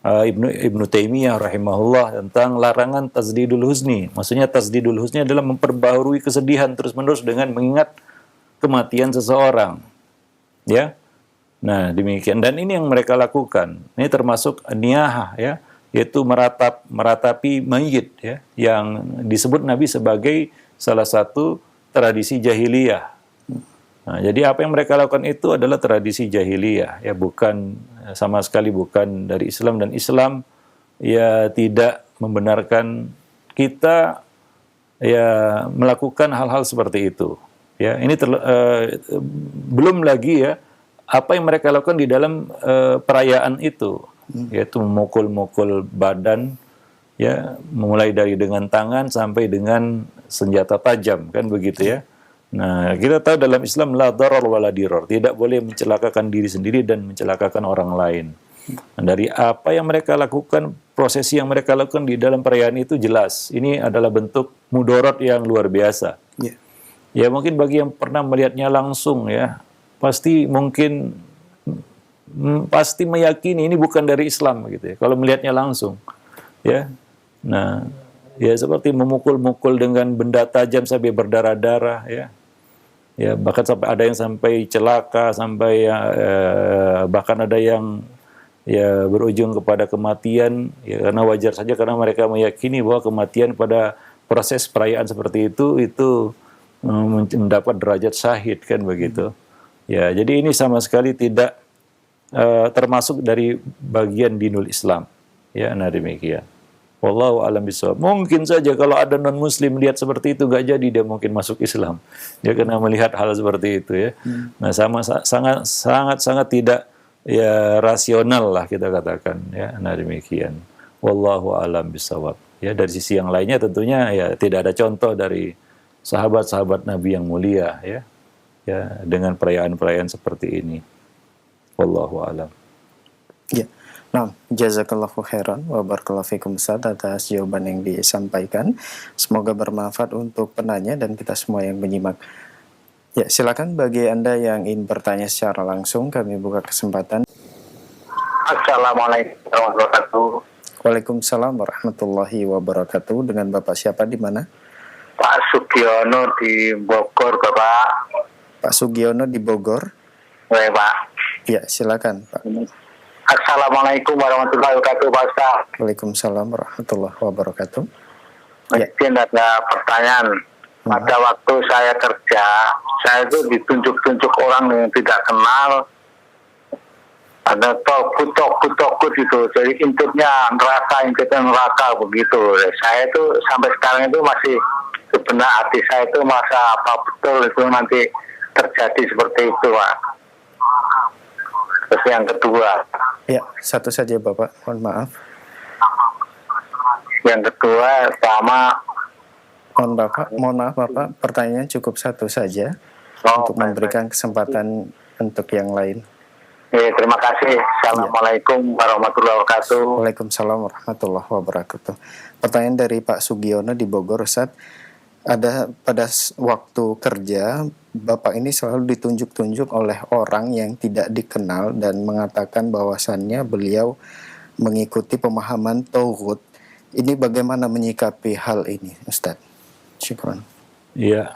Ibnu Taimiyah rahimahullah tentang larangan tazdidul huzni. Maksudnya tazdidul huzni adalah memperbaharui kesedihan terus-menerus dengan mengingat kematian seseorang. Ya. Nah, demikian, dan ini yang mereka lakukan. Ini termasuk niyahah ya, yaitu meratapi mayit ya, yang disebut Nabi sebagai salah satu tradisi jahiliyah. Nah, jadi apa yang mereka lakukan itu adalah tradisi jahiliyah ya, bukan sama sekali bukan dari Islam, dan Islam ya tidak membenarkan kita ya melakukan hal-hal seperti itu. Ya, ini belum lagi ya apa yang mereka lakukan di dalam perayaan itu, yaitu memukul-mukul badan ya, mulai dari dengan tangan sampai dengan senjata tajam, kan begitu ya. Nah, kita tahu dalam Islam la darar wala dirar, tidak boleh mencelakakan diri sendiri dan mencelakakan orang lain. Nah, dari apa yang mereka lakukan, prosesi yang mereka lakukan di dalam perayaan itu jelas ini adalah bentuk mudarat yang luar biasa. Yeah. Ya, mungkin bagi yang pernah melihatnya langsung ya, pasti meyakini ini bukan dari Islam gitu ya, kalau melihatnya langsung ya. Nah, ya seperti memukul-mukul dengan benda tajam sampai berdarah-darah ya. Ya, bahkan sampai ada yang sampai celaka, sampai bahkan ada yang ya berujung kepada kematian ya, karena wajar saja karena mereka meyakini bahwa kematian pada proses perayaan seperti itu mendapat derajat syahid, kan begitu. Ya, jadi ini sama sekali tidak termasuk dari bagian dinul Islam. Ya, nah demikian. Wallahu a'lam bishawab. Mungkin saja kalau ada non-muslim lihat seperti itu gak jadi dia mungkin masuk Islam. Dia kena melihat hal seperti itu ya. Nah, sangat tidak ya rasional lah kita katakan ya. Nah, demikian. Wallahu a'lam bishawab. Ya, dari sisi yang lainnya tentunya ya tidak ada contoh dari sahabat-sahabat Nabi yang mulia ya. Ya, dengan perayaan-perayaan seperti ini. Wallahu a'lam. Ya. Nah, jazakallahu khairan wa barakallahu fikum Ustaz atas jawaban yang disampaikan. Semoga bermanfaat untuk penanya dan kita semua yang menyimak. Ya, silakan bagi Anda yang ingin bertanya secara langsung, kami buka kesempatan. Assalamualaikum warahmatullahi wabarakatuh. Waalaikumsalam warahmatullahi wabarakatuh. Dengan Bapak siapa di mana? Pak Sugiono di Bogor, Bapak. Pak Sugiono di Bogor. Baik, Pak. Ya, silakan, Pak. Assalamualaikum warahmatullahi wabarakatuh, Pak Ustaz. Waalaikumsalam warahmatullahi wabarakatuh. Ya. Mungkin ada pertanyaan. Pada waktu saya kerja, saya itu ditunjuk-tunjuk orang yang tidak kenal. Ada tokut gitu. Jadi intipnya neraka begitu. Saya itu sampai sekarang itu masih sebenarnya hati saya itu merasa apa betul itu nanti terjadi seperti itu, Pak. Terus yang kedua. Ya, satu saja Bapak, mohon maaf. Yang kedua sama. Mohon maaf Bapak, pertanyaan cukup satu saja untuk memberikan kesempatan untuk yang lain. Terima kasih. Assalamualaikum warahmatullahi wabarakatuh. Waalaikumsalam warahmatullahi wabarakatuh. Pertanyaan dari Pak Sugiono di Bogor, Ustaz. Ada pada waktu kerja, Bapak ini selalu ditunjuk-tunjuk oleh orang yang tidak dikenal dan mengatakan bahwasannya beliau mengikuti pemahaman tauhid. Ini bagaimana menyikapi hal ini, Ustaz? Syukran. Iya.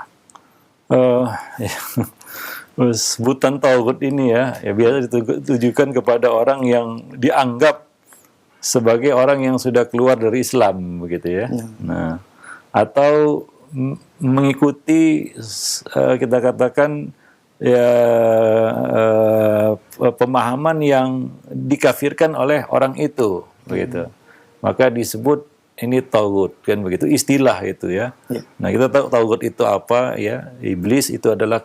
Sebutan tauhid ini ya biasa ditujukan kepada orang yang dianggap sebagai orang yang sudah keluar dari Islam, begitu ya. Nah, atau mengikuti kita katakan ya pemahaman yang dikafirkan oleh orang itu, begitu. Maka disebut ini tauhid, kan begitu, istilah itu ya. Nah, kita tahu tauhid itu apa ya? Iblis itu adalah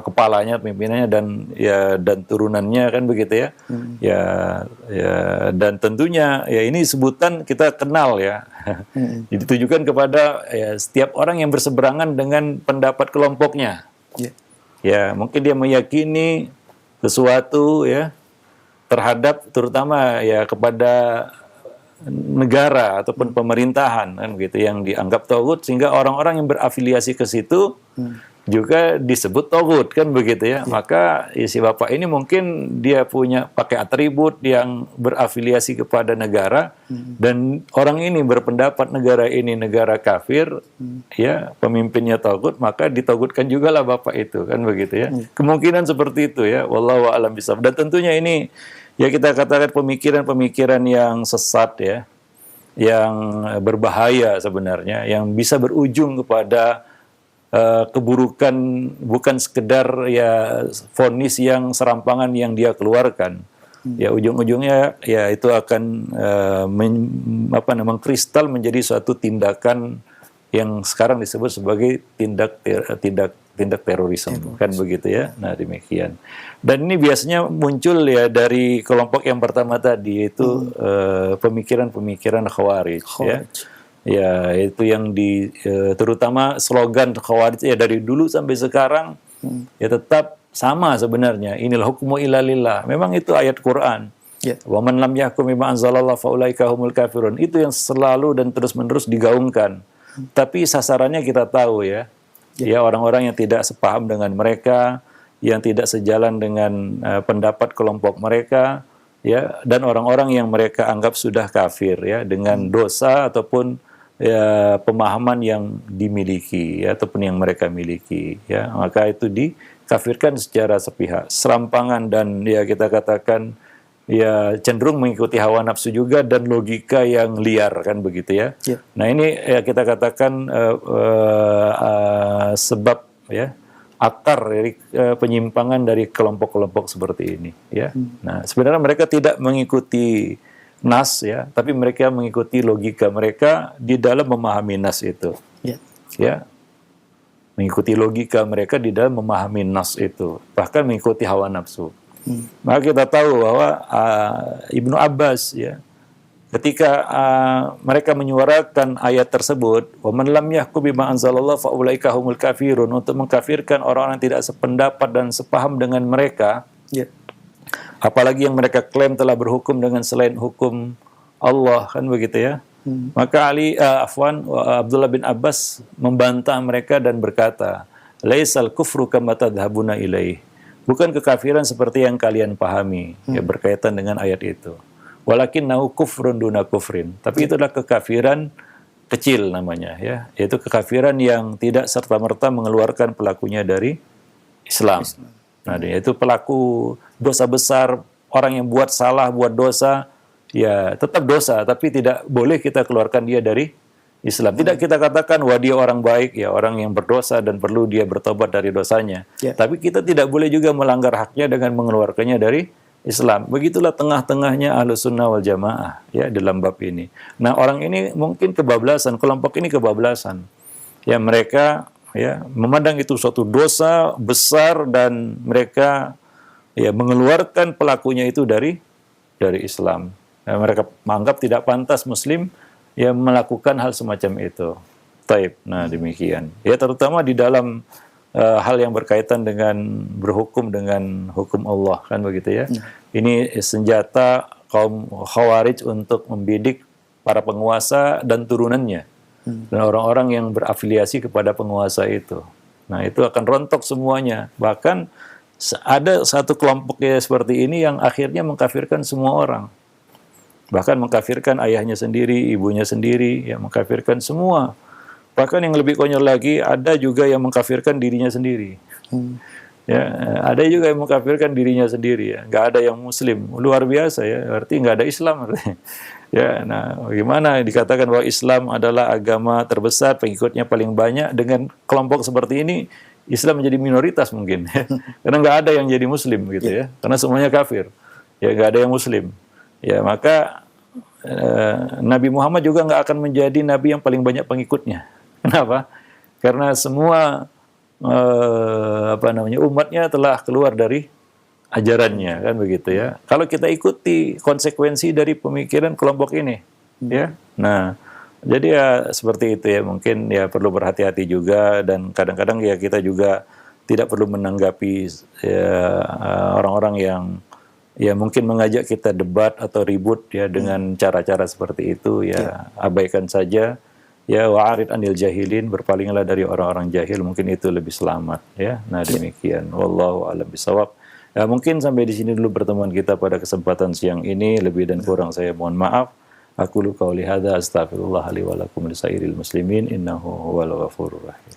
kepalanya, pimpinannya dan turunannya, kan begitu ya. Dan tentunya ya ini sebutan kita kenal ya. Ditujukan kepada ya setiap orang yang berseberangan dengan pendapat kelompoknya. Ya, mungkin dia meyakini sesuatu ya terhadap terutama ya kepada negara ataupun pemerintahan, kan begitu, yang dianggap tauhid, sehingga orang-orang yang berafiliasi ke situ juga disebut tauhid, kan begitu ya. Maka si Bapak ini mungkin dia punya pakai atribut yang berafiliasi kepada negara, dan orang ini berpendapat negara ini negara kafir, ya pemimpinnya tauhid, maka ditauhidkan juga lah Bapak itu, kan begitu ya. Kemungkinan seperti itu ya, wallahu a'lam bishawab. Dan tentunya ini ya kita katakan pemikiran-pemikiran yang sesat ya, yang berbahaya sebenarnya, yang bisa berujung kepada keburukan, bukan sekedar ya vonis yang serampangan yang dia keluarkan. Ya ujung-ujungnya ya itu akan mengkristal menjadi suatu tindakan yang sekarang disebut sebagai tindak terorisme, kan begitu ya. Nah, demikian. Dan ini biasanya muncul ya dari kelompok yang pertama tadi, yaitu pemikiran-pemikiran Khawarij. Ya, itu yang terutama slogan Khawarij ya dari dulu sampai sekarang ya tetap sama sebenarnya. Inilah hukmu illa lillah. Memang itu ayat Quran. Wa man lam yahkum bima anzalallah fa ulaika humul kafirun. Itu yang selalu dan terus-menerus digaungkan. Tapi sasarannya kita tahu ya. Ya, orang-orang yang tidak sepaham dengan mereka, yang tidak sejalan dengan pendapat kelompok mereka, ya, dan orang-orang yang mereka anggap sudah kafir ya dengan dosa ataupun ya pemahaman yang dimiliki ya, ataupun yang mereka miliki ya, maka itu dikafirkan secara sepihak, serampangan, dan ya kita katakan ya cenderung mengikuti hawa nafsu juga dan logika yang liar, kan begitu ya. Nah, ini ya kita katakan sebab ya akar dari penyimpangan dari kelompok-kelompok seperti ini ya. Nah, sebenarnya mereka tidak mengikuti nas ya, tapi mereka mengikuti logika mereka di dalam memahami nas itu. Ya. Mengikuti logika mereka di dalam memahami nas itu, bahkan mengikuti hawa nafsu. Maka kita tahu bahwa Ibnu Abbas ya, ketika mereka menyuarakan ayat tersebut, wa man lam yahkum bima anzalallah fa ulaika humul kafirun, untuk mengkafirkan orang-orang yang tidak sependapat dan sepaham dengan mereka, apalagi yang mereka klaim telah berhukum dengan selain hukum Allah, kan begitu ya. Maka Abdullah bin Abbas membantah mereka dan berkata, laisal kufru kama tadhhabuna ilaih. Bukan kekafiran seperti yang kalian pahami, ya, berkaitan dengan ayat itu. Walakinnahu kufrun duna kufrin. Tapi itu adalah kekafiran kecil namanya, ya, yaitu kekafiran yang tidak serta-merta mengeluarkan pelakunya dari Islam. Nah, yaitu pelaku dosa besar, orang yang buat salah, buat dosa, ya tetap dosa, tapi tidak boleh kita keluarkan dia dari Islam. Tidak kita katakan, wah dia orang baik, ya orang yang berdosa dan perlu dia bertobat dari dosanya. Tapi kita tidak boleh juga melanggar haknya dengan mengeluarkannya dari Islam. Begitulah tengah-tengahnya Ahlus Sunnah wal Jamaah ya dalam bab ini. Nah, orang ini mungkin kebablasan, kelompok ini kebablasan. Ya mereka ya memandang itu suatu dosa besar dan mereka ya mengeluarkan pelakunya itu dari Islam. Ya, mereka menganggap tidak pantas muslim ya melakukan hal semacam itu. Taib. Nah, demikian. Ya terutama di dalam hal yang berkaitan dengan berhukum dengan hukum Allah, kan begitu ya. Ini senjata kaum Khawarij untuk membidik para penguasa dan turunannya. Dan orang-orang yang berafiliasi kepada penguasa itu. Nah, itu akan rontok semuanya. Bahkan ada satu kelompok ya seperti ini yang akhirnya mengkafirkan semua orang. Bahkan mengkafirkan ayahnya sendiri, ibunya sendiri, ya mengkafirkan semua. Bahkan yang lebih konyol lagi, ada juga yang mengkafirkan dirinya sendiri. Ya, ada juga yang mengkafirkan dirinya sendiri. Ya. Nggak ada yang muslim. Luar biasa ya, berarti nggak ada Islam. Ya, nah bagaimana dikatakan bahwa Islam adalah agama terbesar, pengikutnya paling banyak, dengan kelompok seperti ini, Islam menjadi minoritas mungkin. Ya. Karena nggak ada yang jadi muslim gitu ya. Karena semuanya kafir. Ya, nggak ada yang muslim. Ya, maka Nabi Muhammad juga nggak akan menjadi nabi yang paling banyak pengikutnya. Kenapa? Karena semua umatnya telah keluar dari ajarannya, kan begitu ya. Kalau kita ikuti konsekuensi dari pemikiran kelompok ini, ya. Nah, jadi ya seperti itu ya. Mungkin ya perlu berhati-hati juga dan kadang-kadang ya kita juga tidak perlu menanggapi orang-orang yang ya mungkin mengajak kita debat atau ribut ya dengan cara-cara seperti itu ya. Abaikan saja. Ya, wa'arid anil jahilin, berpalinglah dari orang-orang jahil, mungkin itu lebih selamat ya. Nah, demikian. Wallahu a'lam bishawab. Ya, mungkin sampai di sini dulu pertemuan kita pada kesempatan siang ini. Lebih dan kurang saya mohon maaf. Aqulu qauli hadza astaghfirullah li wa lakum lisairil muslimin innahu huwal ghafurur rahim.